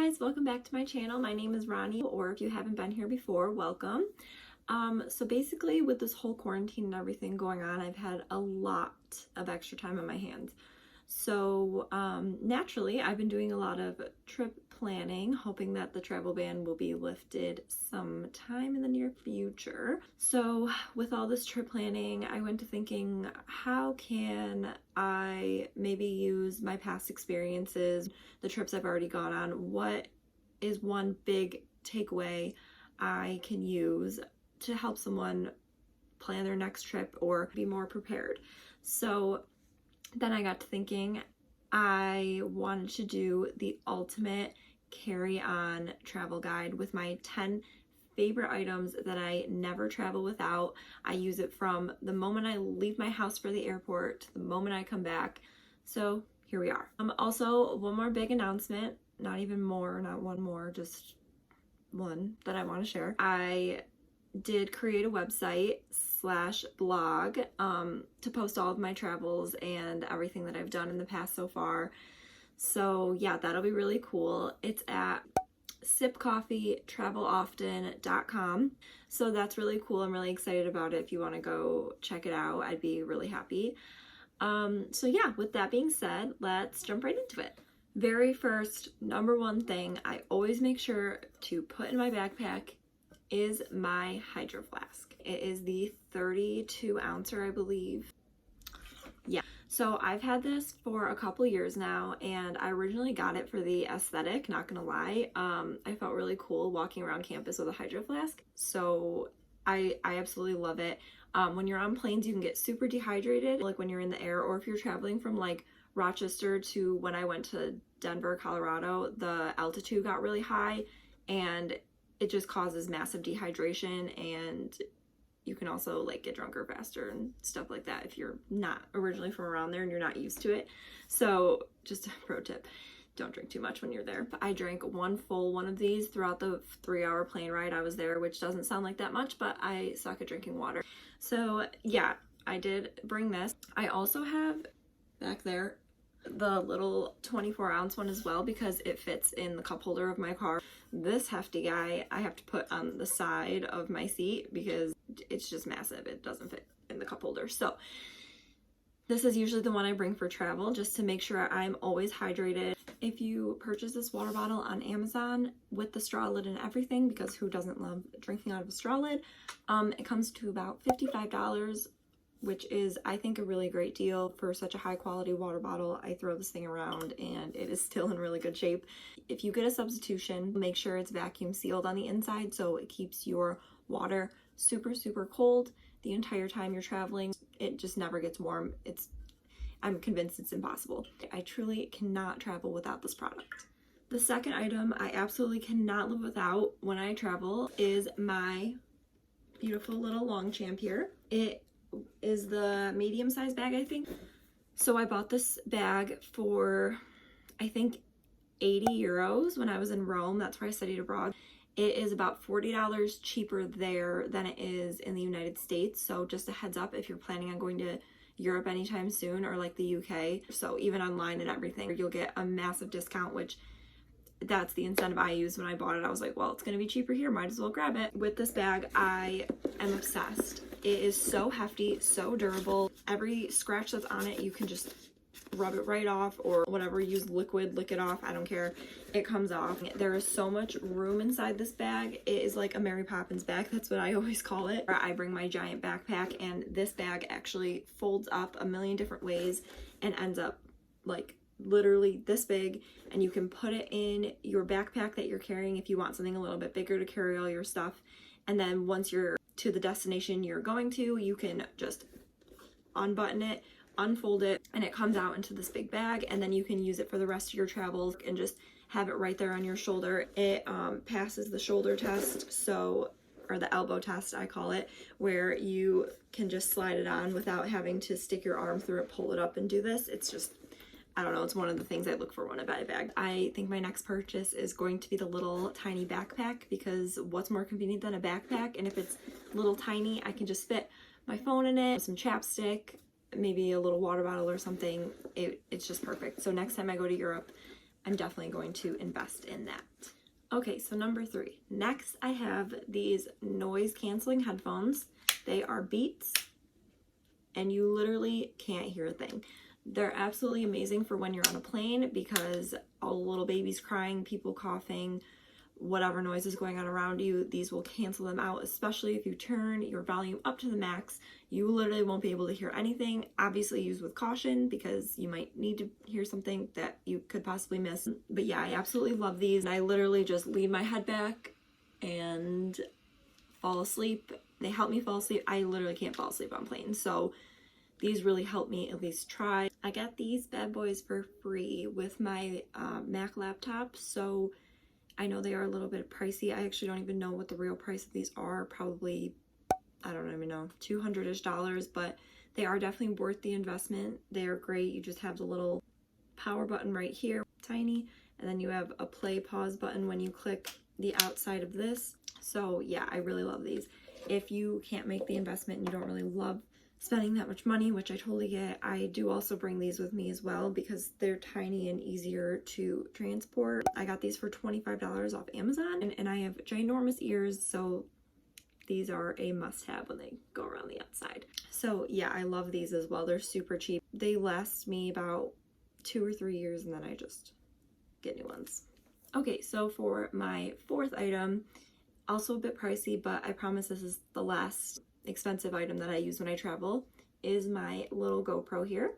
guys, welcome back to my channel. My name is Ronnie, or if you haven't been here before, welcome. So basically with this whole quarantine and everything going on, I've had a lot of extra time on my hands. So naturally, I've been doing a lot of trip planning, hoping that the travel ban will be lifted sometime in the near future. So with all this trip planning, I went to thinking, how can I maybe use my past experiences, the trips I've already gone on? What is one big takeaway I can use to help someone plan their next trip or be more prepared? So then I got to thinking I wanted to do the ultimate carry-on travel guide with my 10 favorite items that I never travel without. I use it from the moment I leave my house for the airport to the moment I come back. So here we are. Also, one more big announcement, not one more, just one that I want to share. I did create a website / blog to post all of my travels and everything that I've done in the past so far. So yeah, that'll be really cool. It's at sipcoffeetraveloften.com. So that's really cool. I'm really excited about it. If you want to go check it out, I'd be really happy. So yeah, with that being said, let's jump right into it. Very first, number one thing I always make sure to put in my backpack is my Hydroflask. It is the 32 ouncer, I believe. Yeah, so I've had this for a couple years now, and I originally got it for the aesthetic, not gonna lie. I felt really cool walking around campus with a Hydroflask, so I absolutely love it. When you're on planes, you can get super dehydrated, like when you're in the air, or if you're traveling from like Rochester to when I went to Denver, Colorado, the altitude got really high, and it just causes massive dehydration, and you can also like get drunker faster and stuff like that if you're not originally from around there and you're not used to it. So just a pro tip, don't drink too much when you're there. But I drank one full one of these throughout the 3-hour plane ride I was there, which doesn't sound like that much, but I suck at drinking water. So yeah, I did bring this. I also have back there the little 24-ounce one as well, because it fits in the cup holder of my car. This hefty guy I have to put on the side of my seat because it's just massive. It doesn't fit in the cup holder. So this is usually the one I bring for travel, just to make sure I'm always hydrated. If you purchase this water bottle on Amazon with the straw lid and everything, because who doesn't love drinking out of a straw lid, it comes to about $55, which is, I think, a really great deal for such a high quality water bottle. I throw this thing around and it is still in really good shape. If you get a substitution, make sure it's vacuum sealed on the inside so it keeps your water super cold the entire time you're traveling. It just never gets warm. I'm convinced it's impossible. I truly cannot travel without this product. The second item I absolutely cannot live without when I travel is my beautiful little Longchamp here. It is the medium size bag, I think. So I bought this bag for, I think, 80 euros when I was in Rome. That's where I studied abroad. It is about $40 cheaper there than it is in the United States. So just a heads up if you're planning on going to Europe anytime soon, or like the UK. So even online and everything, you'll get a massive discount, which that's the incentive I used when I bought it. I was like, well, it's gonna be cheaper here, might as well grab it. With this bag, I am obsessed. It is so hefty, so durable. Every scratch that's on it, you can just rub it right off, or whatever, use liquid, lick it off, I don't care. It comes off. There is so much room inside this bag. It is like a Mary Poppins bag, that's what I always call it. I bring my giant backpack, and this bag actually folds up a million different ways and ends up like literally this big, and you can put it in your backpack that you're carrying if you want something a little bit bigger to carry all your stuff. And then once you're to the destination you're going to, you can just unbutton it, unfold it, and it comes out into this big bag, and then you can use it for the rest of your travels and just have it right there on your shoulder. It passes the shoulder test, so, or the elbow test I call it, where you can just slide it on without having to stick your arm through it, pull it up, and do this. It's just, I don't know, it's one of the things I look for when I buy a bag. I think my next purchase is going to be the little tiny backpack, because what's more convenient than a backpack? And if it's little tiny, I can just fit my phone in it, some chapstick, maybe a little water bottle or something. It's just perfect. So next time I go to Europe, I'm definitely going to invest in that. Okay, so number 3. Next, I have these noise canceling headphones. They are Beats, and you literally can't hear a thing. They're absolutely amazing for when you're on a plane because all the little babies crying, people coughing, whatever noise is going on around you, these will cancel them out, especially if you turn your volume up to the max. You literally won't be able to hear anything. Obviously use with caution because you might need to hear something that you could possibly miss. But yeah, I absolutely love these. I literally just lean my head back and fall asleep. They help me fall asleep. I literally can't fall asleep on planes, so these really help me at least try. I got these bad boys for free with my Mac laptop, so I know they are a little bit pricey. I actually don't even know what the real price of these are. Probably, I don't even know, $200-ish, but they are definitely worth the investment. They are great. You just have the little power button right here, tiny, and then you have a play pause button when you click the outside of this. So yeah, I really love these. If you can't make the investment and you don't really love spending that much money, which I totally get, I do also bring these with me as well because they're tiny and easier to transport. I got these for $25 off Amazon, and I have ginormous ears, so these are a must-have when they go around the outside. So yeah, I love these as well. They're super cheap. They last me about 2 or 3 years, and then I just get new ones. Okay, so for my 4th item, also a bit pricey, but I promise this is the last expensive item that I use when I travel, is my little GoPro here.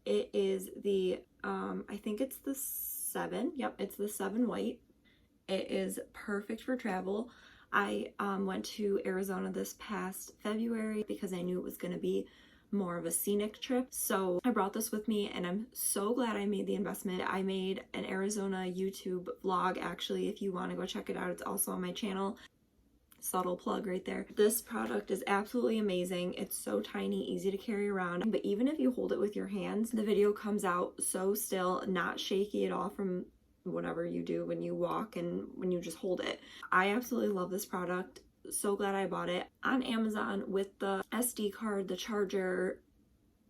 It is the I think it's the 7. Yep, it's the 7 white. It is perfect for travel. I went to Arizona this past February because I knew it was going to be more of a scenic trip, so I brought this with me, and I'm so glad I made the investment. I made an Arizona YouTube vlog, actually. If you want to go check it out, it's also on my channel. Subtle plug right there. This product is absolutely amazing. It's so tiny, easy to carry around, but even if you hold it with your hands, the video comes out so still, not shaky at all from whatever you do when you walk and when you just hold it. I absolutely love this product. So glad I bought it on Amazon with the SD card, the charger,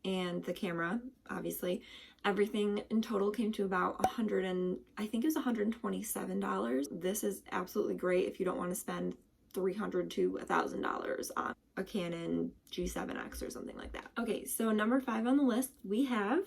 and the camera, obviously. Everything in total came to about I think it was $127. This is absolutely great if you don't want to spend $300 to $1,000 on a Canon G7X or something like that. Okay, so number 5 on the list, we have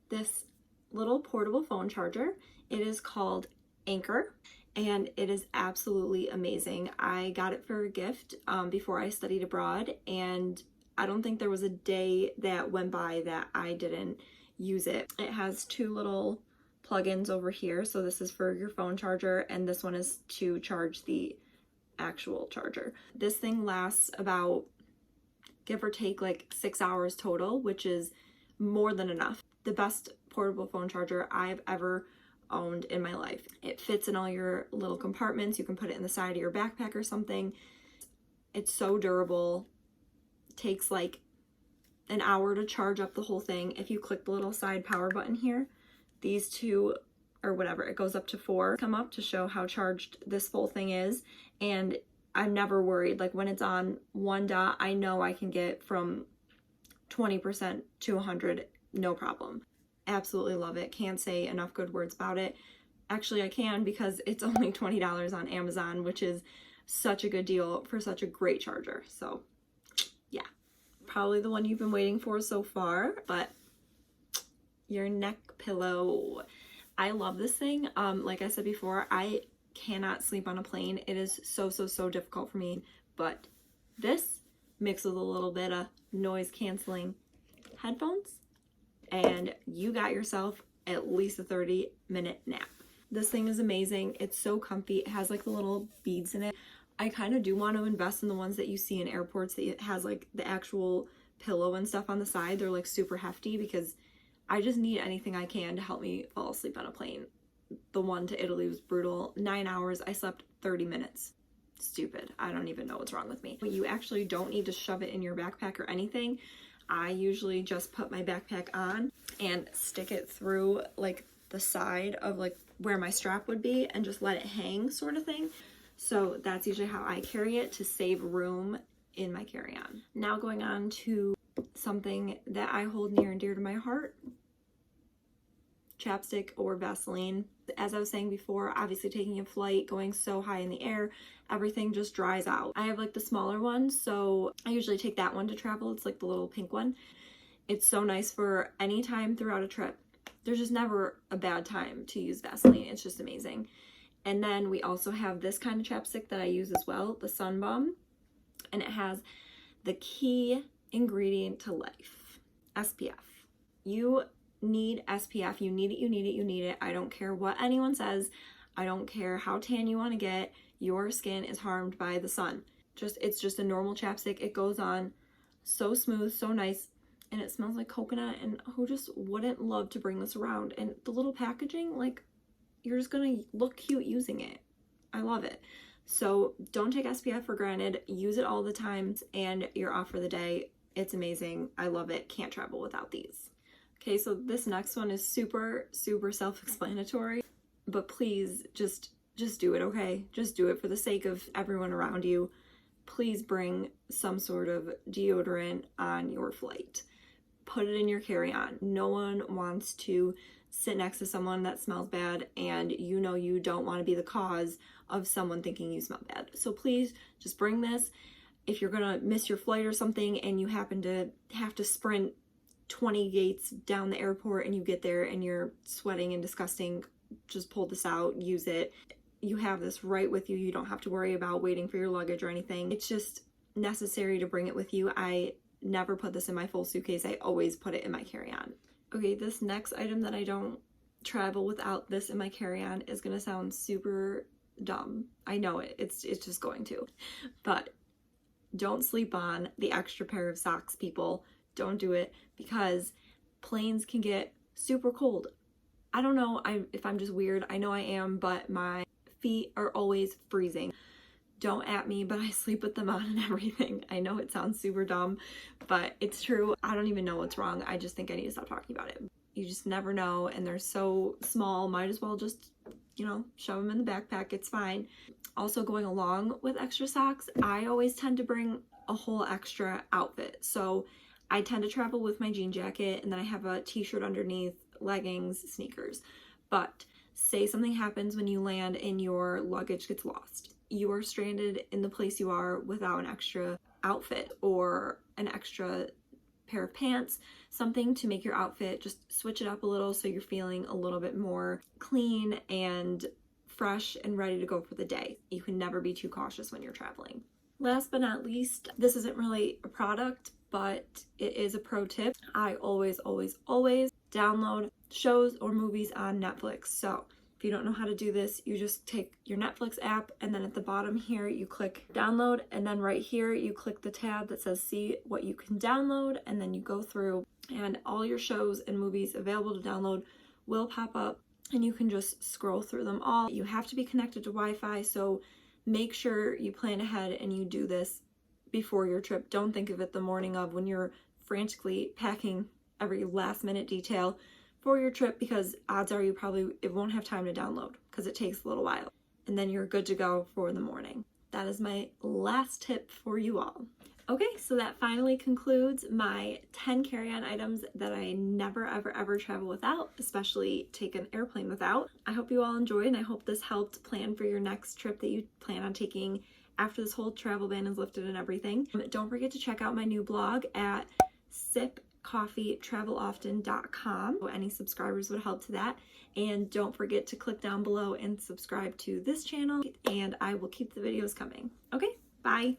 this little portable phone charger. It is called Anker, and it is absolutely amazing. I got it for a gift before I studied abroad, and I don't think there was a day that went by that I didn't use it. It has 2 little plugins over here. So this is for your phone charger, and this one is to charge the actual charger. This thing lasts about, give or take, like 6 hours total, which is more than enough. The best portable phone charger I've ever owned in my life. It fits in all your little compartments. You can put it in the side of your backpack or something. It's so durable. Takes like an hour to charge up the whole thing. If you click the little side power button here, these 2 or whatever, it goes up to 4, come up to show how charged this whole thing is. And I'm never worried. Like when it's on 1 dot, I know I can get from 20% to 100, no problem. Absolutely love it. Can't say enough good words about it. Actually, I can, because it's only $20 on Amazon, which is such a good deal for such a great charger. So yeah, probably the one you've been waiting for so far, but your neck pillow. I love this thing. Like I said before, I cannot sleep on a plane. It is so difficult for me, but this mixed with a little bit of noise canceling headphones, and you got yourself at least a 30-minute nap. This thing is amazing. It's so comfy. It has like the little beads in it. I kind of do want to invest in the ones that you see in airports that it has like the actual pillow and stuff on the side. They're like super hefty, because I just need anything I can to help me fall asleep on a plane. The one to Italy was brutal. 9 hours, I slept 30 minutes. Stupid. I don't even know what's wrong with me. But you actually don't need to shove it in your backpack or anything. I usually just put my backpack on and stick it through like the side of like where my strap would be and just let it hang, sort of thing. So that's usually how I carry it to save room in my carry-on. Now going on to something that I hold near and dear to my heart, chapstick or Vaseline. As I was saying before, obviously taking a flight, going so high in the air, everything just dries out. I have like the smaller one, so I usually take that one to travel. It's like the little pink one. It's so nice for any time throughout a trip. There's just never a bad time to use Vaseline. It's just amazing. And then we also have this kind of chapstick that I use as well, the Sun Balm, and it has the key ingredient to life, SPF. You need SPF. You need it, you need it, you need it. I don't care what anyone says. I don't care how tan you want to get. Your skin is harmed by the sun. It's just a normal chapstick. It goes on so smooth, so nice, and it smells like coconut, and who just wouldn't love to bring this around? And the little packaging, like, you're just gonna look cute using it. I love it. So don't take SPF for granted. Use it all the time, and you're off for the day. It's amazing. I love it. Can't travel without these. Okay, so this next one is super self-explanatory, but please just do it, okay? Just do it for the sake of everyone around you. Please bring some sort of deodorant on your flight. Put it in your carry-on. No one wants to sit next to someone that smells bad, and you know you don't want to be the cause of someone thinking you smell bad. So please just bring this. If you're gonna miss your flight or something and you happen to have to sprint 20 gates down the airport and you get there and you're sweating and disgusting, just pull this out, use it. You have this right with you. You don't have to worry about waiting for your luggage or anything. It's just necessary to bring it with you. I never put this in my full suitcase. I always put it in my carry-on. Okay, this next item that I don't travel without this in my carry-on is gonna sound super dumb. I know it. It's just going to. But don't sleep on the extra pair of socks, people. Don't do it, because planes can get super cold. I don't know if I'm just weird. I know I am, but my feet are always freezing. Don't at me, but I sleep with them on and everything. I know it sounds super dumb, but it's true. I don't even know what's wrong. I just think I need to stop talking about it. You just never know, and they're so small. Might as well just, shove them in the backpack. It's fine. Also, going along with extra socks, I always tend to bring a whole extra outfit. So I tend to travel with my jean jacket, and then I have a t-shirt underneath, leggings, sneakers. But say something happens when you land and your luggage gets lost. You are stranded in the place you are without an extra outfit or an extra pair of pants, something to make your outfit, just switch it up a little so you're feeling a little bit more clean and fresh and ready to go for the day. You can never be too cautious when you're traveling. Last but not least, this isn't really a product, but it is a pro tip. I always download shows or movies on Netflix. So if you don't know how to do this, you just take your Netflix app, and then at the bottom here, you click download, and then right here, you click the tab that says see what you can download, and then you go through, and all your shows and movies available to download will pop up, and you can just scroll through them all. You have to be connected to Wi-Fi, so make sure you plan ahead and you do this before your trip. Don't think of it the morning of when you're frantically packing every last minute detail for your trip, because odds are it won't have time to download because it takes a little while, and then you're good to go for the morning. That is my last tip for you all. Okay, so that finally concludes my 10 carry-on items that I never ever travel without, especially take an airplane without. I hope you all enjoyed, and I hope this helped plan for your next trip that you plan on taking after this whole travel ban is lifted and everything. Don't forget to check out my new blog at sipcoffeetraveloften.com. Any subscribers would help to that. And don't forget to click down below and subscribe to this channel, and I will keep the videos coming. Okay, bye.